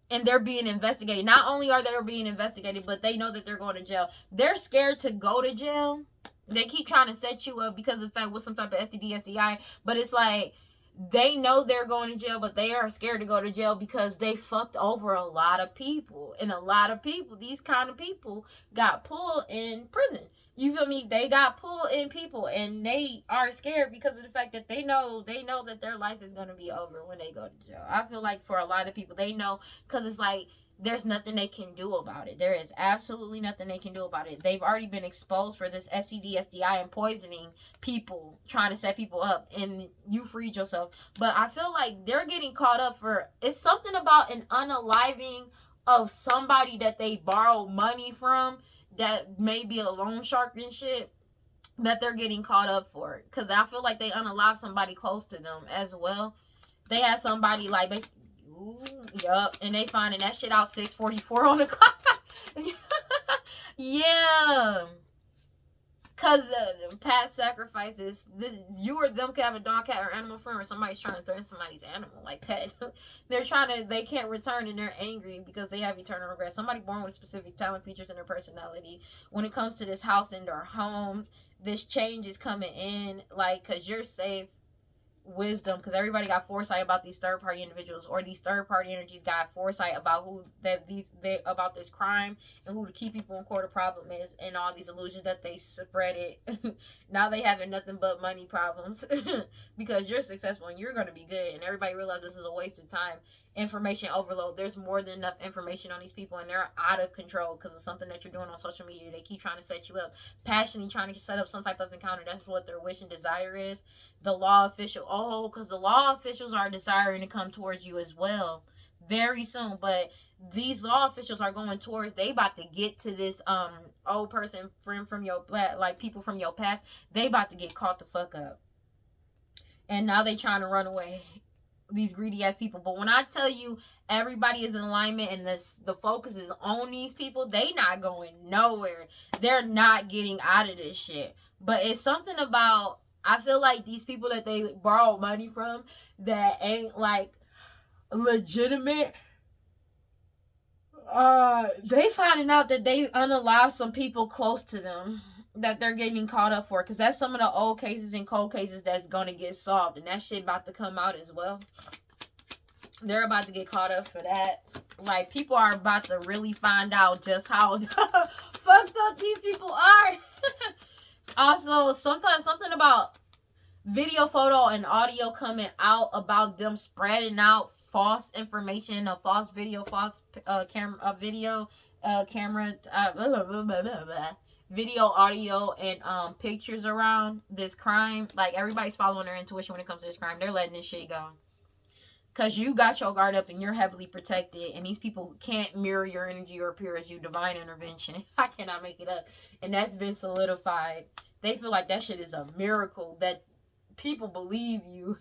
And they're being investigated. Not only are they being investigated, but they know that they're going to jail. They're scared to go to jail. They keep trying to set you up because of the fact with some type of STD, STI. But it's like, they know they're going to jail, but they are scared to go to jail because they fucked over a lot of people. And a lot of people, these kind of people, got pulled in prison. You feel me? They got pulled in people, and they are scared because of the fact that they know that their life is going to be over when they go to jail. I feel like for a lot of people, they know, because it's like, there's nothing they can do about it. There is absolutely nothing they can do about it. They've already been exposed for this STD, SDI, and poisoning people, trying to set people up, and you freed yourself. But I feel like they're getting caught up for, it's something about an unaliving of somebody that they borrowed money from, that may be a loan shark and shit, that they're getting caught up for. Because I feel like they unalived somebody close to them as well. They had somebody like basically, yup, and they finding that shit out 6:44 on the clock. Yeah, cause the past sacrifices, this, you or them can have a dog, cat, or animal friend, or somebody's trying to threaten somebody's animal like pet. They can't return, and they're angry because they have eternal regret. Somebody born with specific talent, features, in their personality. When it comes to this house and their home, this change is coming in, like, cause you're safe. Wisdom, because everybody got foresight about these third-party individuals, or these third-party energies got foresight about who about this crime, and who the key people in court of problem is, and all these illusions that they spread it. Now they having nothing but money problems because you're successful and you're going to be good, and everybody realizes this is a waste of time. Information overload. There's more than enough information on these people, and they're out of control because of something that you're doing on social media. They keep trying to set you up, passionately trying to set up some type of encounter. That's what their wish and desire is. The law official, because the law officials are desiring to come towards you as well very soon. But these law officials are going towards, they about to get to this old person, friend from your, like, people from your past. They about to get caught the fuck up, and now they trying to run away, these greedy ass people. But when I tell you everybody is in alignment and the focus is on these people, they not going nowhere. They're not getting out of this shit. But it's something about, I feel like these people that they borrow money from that ain't like legitimate, they finding out that they unalived some people close to them that they're getting caught up for, because that's some of the old cases and cold cases that's gonna get solved, and that shit about to come out as well. They're about to get caught up for that. Like, people are about to really find out just how fucked up these people are. Also, sometimes something about video, photo, and audio coming out about them spreading out false information, a false video, false camera, video, audio, and pictures around this crime. Like, everybody's following their intuition when it comes to this crime. They're letting this shit go. Because you got your guard up and you're heavily protected, and these people can't mirror your energy or appear as you. Divine intervention. I cannot make it up. And that's been solidified. They feel like that shit is a miracle that people believe you.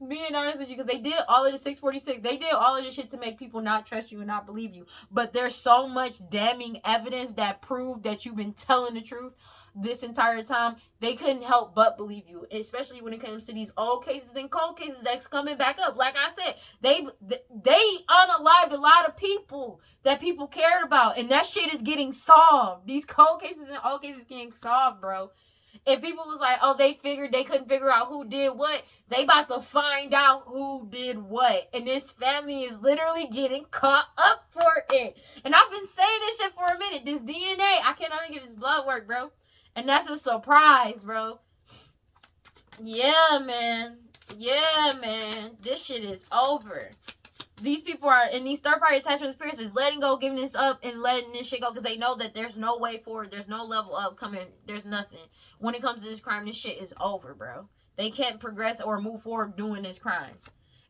Being honest with you, because they did all of the 646. They did all of this shit to make people not trust you and not believe you. But there's so much damning evidence that proved that you've been telling the truth this entire time. They couldn't help but believe you, especially when it comes to these old cases and cold cases that's coming back up. Like I said, they unalived a lot of people that people cared about, and that shit is getting solved. These cold cases and old cases getting solved, bro. If people was like, oh, they couldn't figure out who did what, they about to find out who did what. And this family is literally getting caught up for it. And I've been saying this shit for a minute. This DNA, I cannot even get this blood work, bro. And that's a surprise, bro. Yeah, man. Yeah, man. This shit is over. These people are in these third-party attachment spirits is letting go, giving this up, and letting this shit go because they know that there's no way forward. There's no level up coming. There's nothing. When it comes to this crime, this shit is over, bro. They can't progress or move forward doing this crime.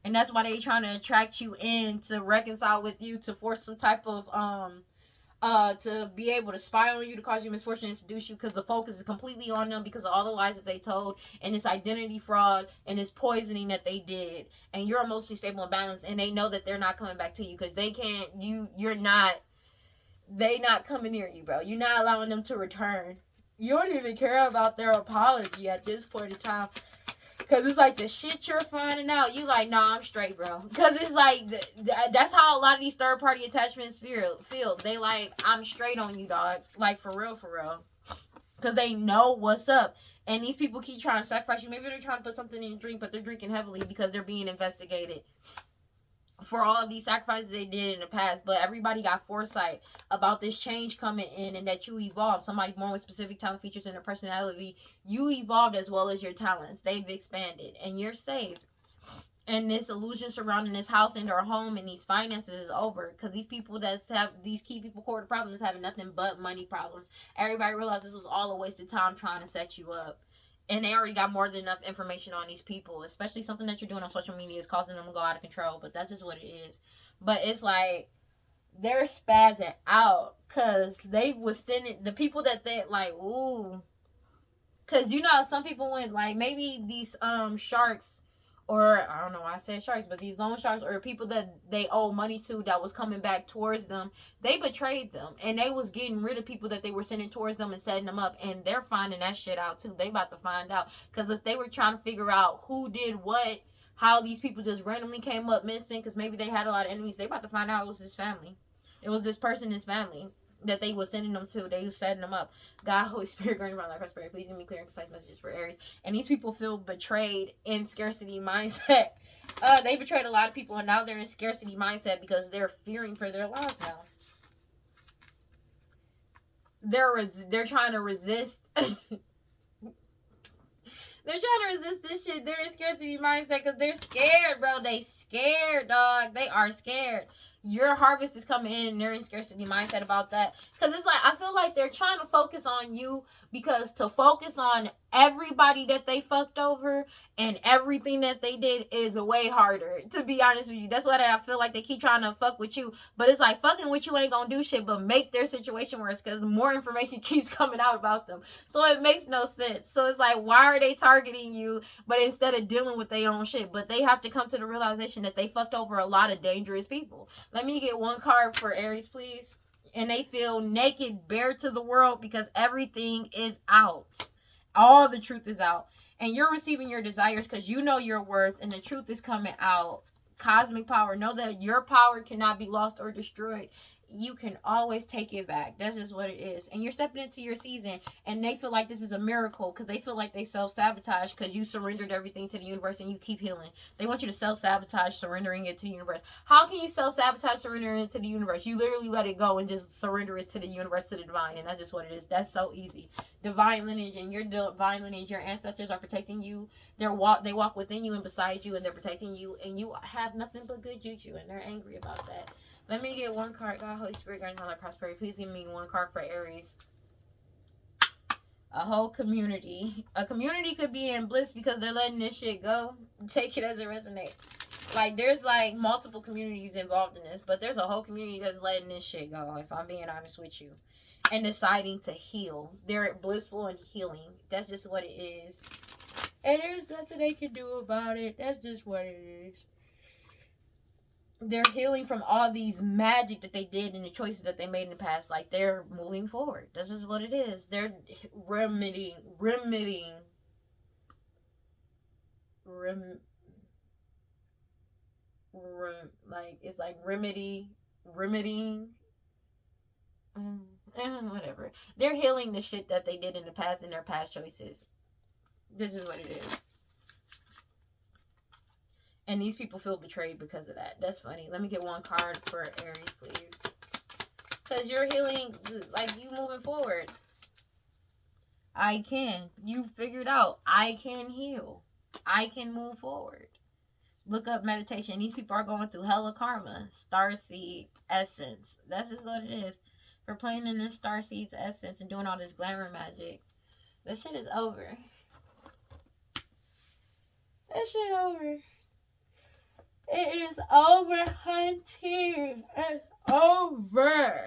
And that's why they trying to attract you in to reconcile with you, to force some type of, to be able to spy on you, to cause you misfortune and seduce you, because the focus is completely on them because of all the lies that they told, and this identity fraud, and this poisoning that they did. And you're emotionally stable and balanced, and they know that they're not coming back to you because they can't, they not coming near you, bro. You're not allowing them to return. You don't even care about their apology at this point in time. Because it's like the shit you're finding out, you like, nah, I'm straight, bro. Because it's like, that's how a lot of these third-party attachments feel. They like, I'm straight on you, dog. Like, for real, for real. Because they know what's up. And these people keep trying to sacrifice you. Maybe they're trying to put something in your drink, but they're drinking heavily because they're being investigated for all of these sacrifices they did in the past. But everybody got foresight about this change coming in, and that you evolved. Somebody born with specific talent features and a personality, you evolved as well as your talents. They've expanded, and you're saved. And this illusion surrounding this house and their home and these finances is over, because these people that have these key people core problems having nothing but money problems. Everybody realized this was all a waste of time trying to set you up. And they already got more than enough information on these people, especially something that you're doing on social media is causing them to go out of control. But that's just what it is. But it's like they're spazzing out because they was sending the people that they like, ooh. Because you know, some people went like maybe these sharks, or I don't know why I said sharks, but these loan sharks or people that they owe money to that was coming back towards them, they betrayed them. And they was getting rid of people that they were sending towards them and setting them up. And they're finding that shit out too. They about to find out. Because if they were trying to figure out who did what, how these people just randomly came up missing, because maybe they had a lot of enemies, they about to find out it was this family. It was this person, his family, that they was sending them to. They was setting them up. God, Holy Spirit, grant my life, prosperity. Please give me clear and concise messages for Aries. And these people feel betrayed in scarcity mindset. They betrayed a lot of people, and now they're in scarcity mindset because they're fearing for their lives now. They're trying to resist. They're trying to resist this shit. They're in scarcity mindset because they're scared, bro. They scared, dog. They are scared. Your harvest is coming in, and they're in scarcity mindset about that. Because it's like, I feel like they're trying to focus on you, because to focus on everybody that they fucked over and everything that they did is way harder, to be honest with you. That's why I feel like they keep trying to fuck with you. But it's like, fucking with you ain't gonna do shit but make their situation worse, because more information keeps coming out about them. So it makes no sense. So it's like, why are they targeting you, but instead of dealing with their own shit? But they have to come to the realization that they fucked over a lot of dangerous people. Let me get one card for Aries, please. And they feel naked, bare to the world, because everything is out. All the truth is out. And you're receiving your desires because you know your worth, and the truth is coming out. Cosmic power. Know that your power cannot be lost or destroyed. You can always take it back. That's just what it is. And you're stepping into your season, and they feel like this is a miracle because they feel like they self-sabotage because you surrendered everything to the universe and you keep healing. They want you to self-sabotage surrendering it to the universe. How can you self-sabotage surrendering it to the universe? You literally let it go and just surrender it to the universe, to the divine, and that's just what it is. That's so easy. Divine lineage, and your divine lineage, your ancestors are protecting you. They walk within you and beside you, and they're protecting you, and you have nothing but good juju, and they're angry about that. Let me get one card. God, Holy Spirit, grant my life, prosperity. Please give me one card for Aries. A whole community. A community could be in bliss because they're letting this shit go. Take it as it resonates. Like, there's like multiple communities involved in this, but there's a whole community that's letting this shit go, if I'm being honest with you. And deciding to heal. They're blissful and healing. That's just what it is. And there's nothing they can do about it. That's just what it is. They're healing from all these magic that they did and the choices that they made in the past. Like, they're moving forward. This is what it is. They're remedying. It's like remedying. Whatever. They're healing the shit that they did in the past and their past choices. This is what it is. And these people feel betrayed because of that. That's funny. Let me get one card for Aries, please. Because you're healing, like, you moving forward. I can. You figured out. I can heal. I can move forward. Look up meditation. These people are going through hella karma. Starseed essence. That's just what it is. For playing in this Starseed's essence and doing all this glamour magic. This shit is over. That shit over. It is over, hunty. It's over.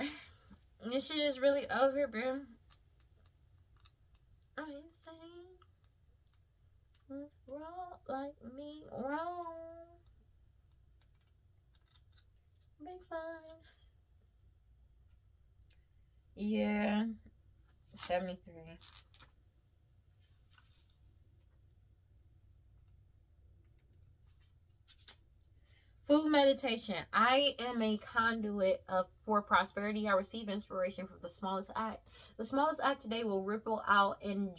This shit is really over, bro. I ain't saying what's wrong, like me wrong. Big fun. Yeah. 73. Food meditation. I am a conduit for prosperity. I receive inspiration from the smallest act. The smallest act today will ripple out and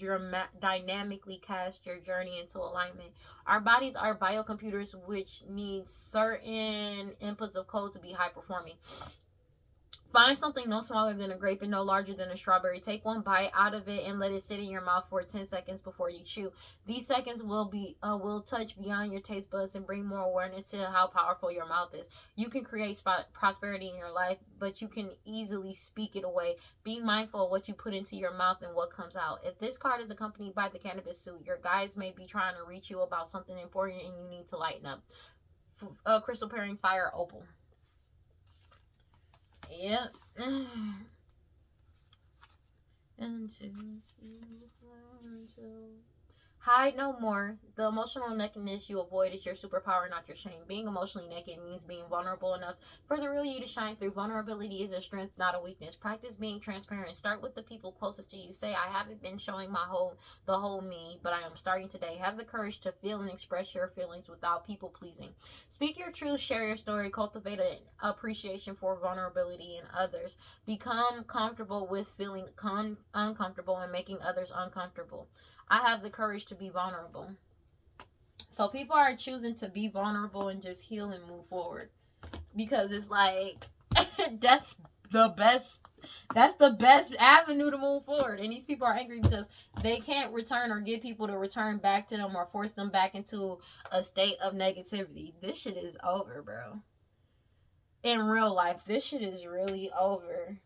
dynamically cast your journey into alignment. Our bodies are biocomputers which need certain inputs of code to be high performing. Find something no smaller than a grape and no larger than a strawberry. Take one bite out of it and let it sit in your mouth for 10 seconds before you chew. These seconds will touch beyond your taste buds and bring more awareness to how powerful your mouth is. You can create prosperity in your life, but you can easily speak it away. Be mindful of what you put into your mouth and what comes out. If this card is accompanied by the cannabis suit, your guides may be trying to reach you about something important and you need to lighten up. Crystal pairing fire opal. Yep. Hide no more. The emotional nakedness you avoid is your superpower, not your shame. Being emotionally naked means being vulnerable enough for the real you to shine through. Vulnerability is a strength, not a weakness. Practice being transparent. Start with the people closest to you. Say, I haven't been showing the whole me, but I am starting today. Have the courage to feel and express your feelings without people pleasing. Speak your truth, share your story, cultivate an appreciation for vulnerability in others. Become comfortable with feeling uncomfortable and making others uncomfortable. I have the courage to be vulnerable. So people are choosing to be vulnerable and just heal and move forward. Because it's like, that's the best avenue to move forward. And these people are angry because they can't return or get people to return back to them or force them back into a state of negativity. This shit is over, bro. In real life, this shit is really over.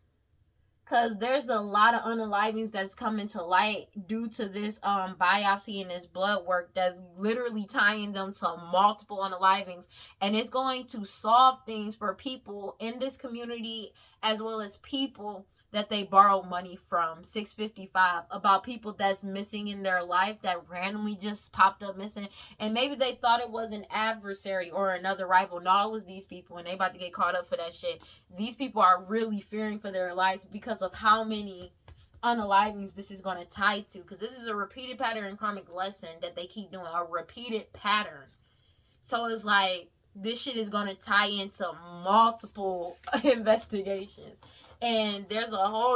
Because there's a lot of unalivings that's coming to light due to this biopsy and this blood work that's literally tying them to multiple unalivings. And it's going to solve things for people in this community as well as people that they borrow money from. 655 about people that's missing in their life that randomly just popped up missing, and maybe they thought it was an adversary or another rival. No, it was these people, and they about to get caught up for that shit. These people are really fearing for their lives because of how many unalivings this is going to tie to, because this is a repeated pattern and karmic lesson that they keep doing, a repeated pattern. So it's like this shit is going to tie into multiple investigations. And there's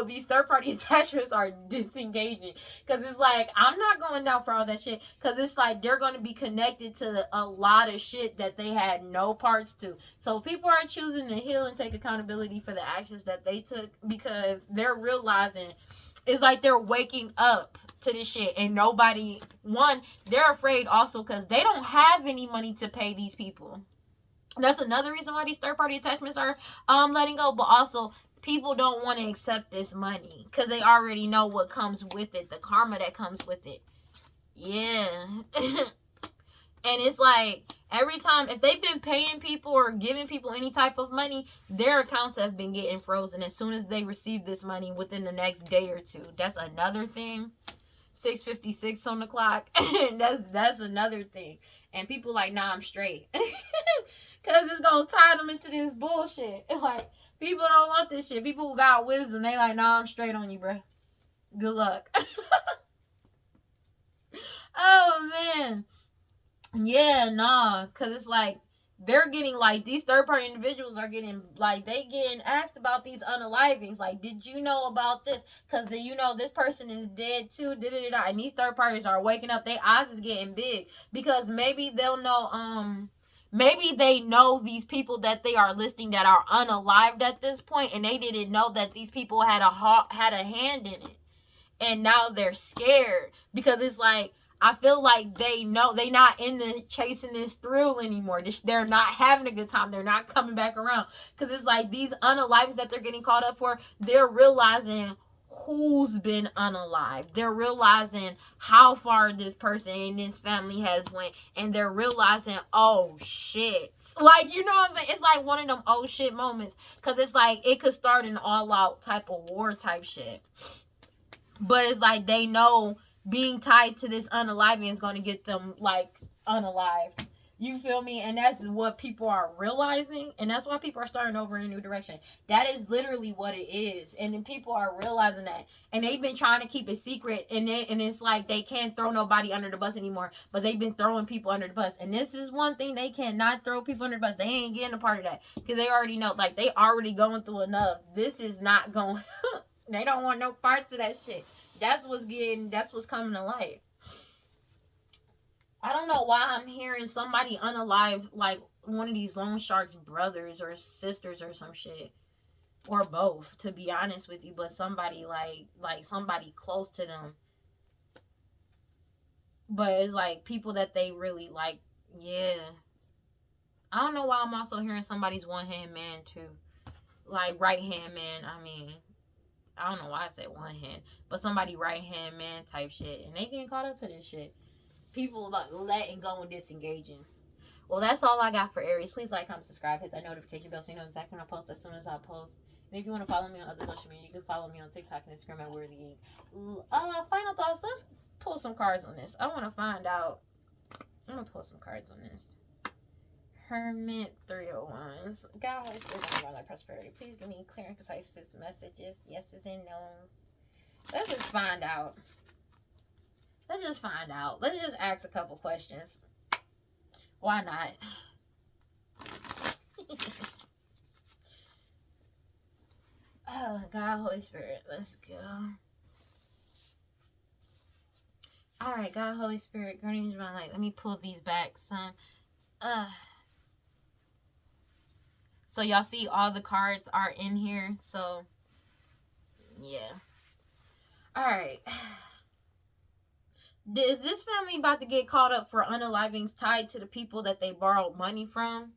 these third-party attachments are disengaging. Because it's like, I'm not going down for all that shit. Because it's like, they're going to be connected to a lot of shit that they had no parts to. So people are choosing to heal and take accountability for the actions that they took. Because they're realizing, it's like they're waking up to this shit. And they're afraid also because they don't have any money to pay these people. That's another reason why these third-party attachments are letting go. But also, people don't want to accept this money because they already know what comes with it, the karma that comes with it. Yeah. And it's like, every time, if they've been paying people or giving people any type of money, their accounts have been getting frozen as soon as they receive this money within the next day or two. That's another thing. 6:56 on the clock. that's another thing. And people like, nah, I'm straight. Because it's going to tie them into this bullshit. Like, people don't want this shit. People who got wisdom, they like, nah, I'm straight on you, bro. Good luck. Oh, man. Yeah, nah. Because it's like, they're getting, like, these third-party individuals are getting, like, they getting asked about these unalivings. Like, did you know about this? Because, you know, this person is dead, too. Da-da-da-da. And these third parties are waking up. Their eyes is getting big. Because maybe they'll know, maybe they know these people that they are listing that are unalived at this point, and they didn't know that these people had a hand in it. And now they're scared because it's like, I feel like they know they're not chasing this thrill anymore. They're not having a good time. They're not coming back around. Because it's like these unalives that they're getting caught up for, they're realizing who's been unalived. They're realizing how far this person and this family has went, and they're realizing, oh shit, like, you know what I'm saying? It's like one of them oh shit moments, because it's like it could start an all-out type of war type shit, but it's like they know being tied to this unaliving is going to get them like unalived. You feel me? And that's what people are realizing. And that's why people are starting over in a new direction. That is literally what it is. And then people are realizing that. And they've been trying to keep it secret. And it's like they can't throw nobody under the bus anymore. But they've been throwing people under the bus. And this is one thing, they cannot throw people under the bus. They ain't getting a part of that. Because they already know. Like, they already going through enough. This is not going. They don't want no parts of that shit. That's what's coming to light. I don't know why I'm hearing somebody unalive, like one of these loan sharks' brothers or sisters or some shit. Or both, to be honest with you. But somebody like somebody close to them. But it's like people that they really like. Yeah. I don't know why I'm also hearing somebody's one-hand man too. Like right-hand man, I mean. I don't know why I said one hand. But somebody right-hand man type shit. And they getting caught up for this shit. People like letting go and disengaging. Well, that's all I got for Aries. Please like, comment, subscribe, hit that notification bell so you know exactly when I post as soon as I post. And if you want to follow me on other social media, you can follow me on TikTok and Instagram at WeirdLee. Final thoughts. Let's pull some cards on this. I want to find out. I'm gonna pull some cards on this. Hermit 301s. God, Holy Spirit, give me my life prosperity. Please give me clear and concise messages, yeses and nos. Let's just find out. Let's just find out. Let's just ask a couple questions. Why not? Oh, God, Holy Spirit. Let's go. Alright, God, Holy Spirit. Guardians of my light. Let me pull these back some. So, y'all see all the cards are in here. So, yeah. Alright. Is this family about to get caught up for unalivings tied to the people that they borrowed money from?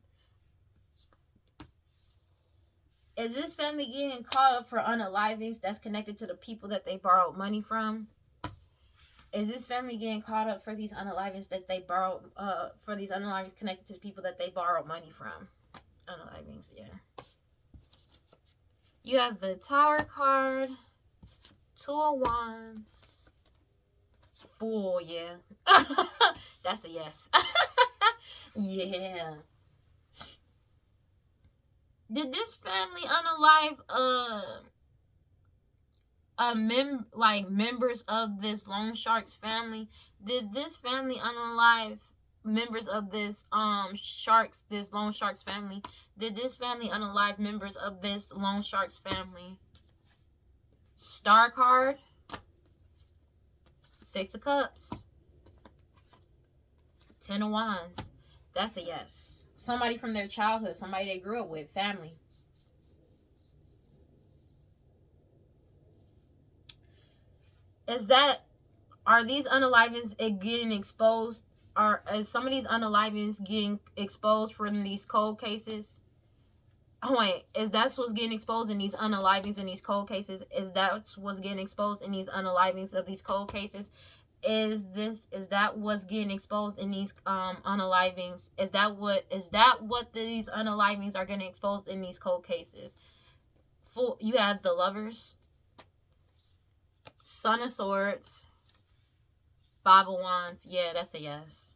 Is this family getting caught up for unalivings that's connected to the people that they borrowed money from? Is this family getting caught up for these unalivings that they borrowed, for these unalivings connected to the people that they borrowed money from? Unalivings, yeah. You have the Tower card, Two of Wands. Fool, yeah. That's a yes. Yeah. Did this family unalive members of this loan sharks family? Did this family unalive members of this loan sharks family? Did this family unalive members of this loan sharks family? Star card. Six of Cups. Ten of Wands. That's a yes. Somebody from their childhood. Somebody they grew up with. Family. Are these unalivings getting exposed? Is some of these unalivings getting exposed from these cold cases? Oh wait, is that what's getting exposed in these unalivings in these cold cases? Is that what's getting exposed in these unalivings of these cold cases? Is that what's getting exposed in these unalivings? Is that what these unalivings are getting exposed in these cold cases? You have the Lovers, Son of Swords, Five of Wands. Yeah, that's a yes.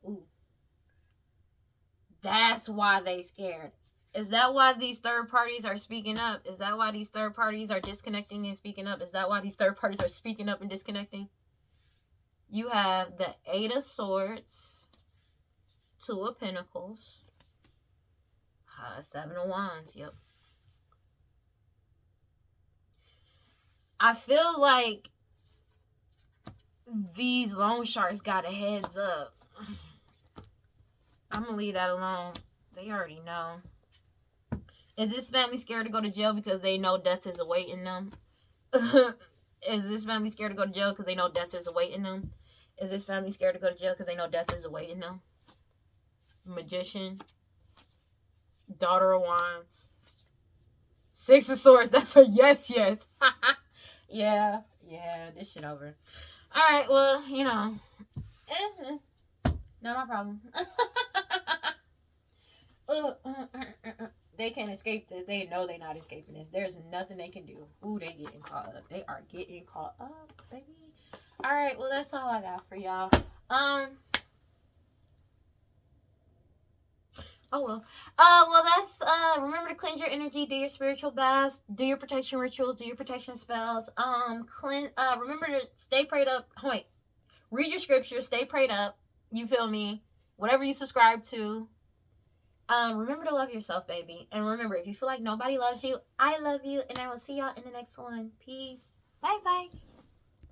Ooh. That's why they scared. Is that why these third parties are speaking up? Is that why these third parties are disconnecting and speaking up? Is that why these third parties are speaking up and disconnecting? You have the Eight of Swords, Two of Pentacles, Seven of Wands. Yep. I feel like these loan sharks got a heads up. I'm gonna leave that alone. They already know. Is this family scared to go to jail because they know death is awaiting them? Is this family scared to go to jail because they know death is awaiting them? Is this family scared to go to jail because they know death is awaiting them? Magician. Daughter of Wands. Six of Swords. That's a yes. Yeah, this shit over. Alright, well, you know. Not my problem. They can't escape this. They know they're not escaping this. There's nothing they can do. Ooh, they getting caught up. They are getting caught up, baby. Alright, well, that's all I got for y'all. Oh well. Well that's remember to cleanse your energy, do your spiritual baths, do your protection rituals, do your protection spells. Remember to stay prayed up. Wait. Read your scripture, stay prayed up. You feel me? Whatever you subscribe to. Remember to love yourself, baby. And remember, if you feel like nobody loves you, I love you, and I will see y'all in the next one. Peace. Bye bye.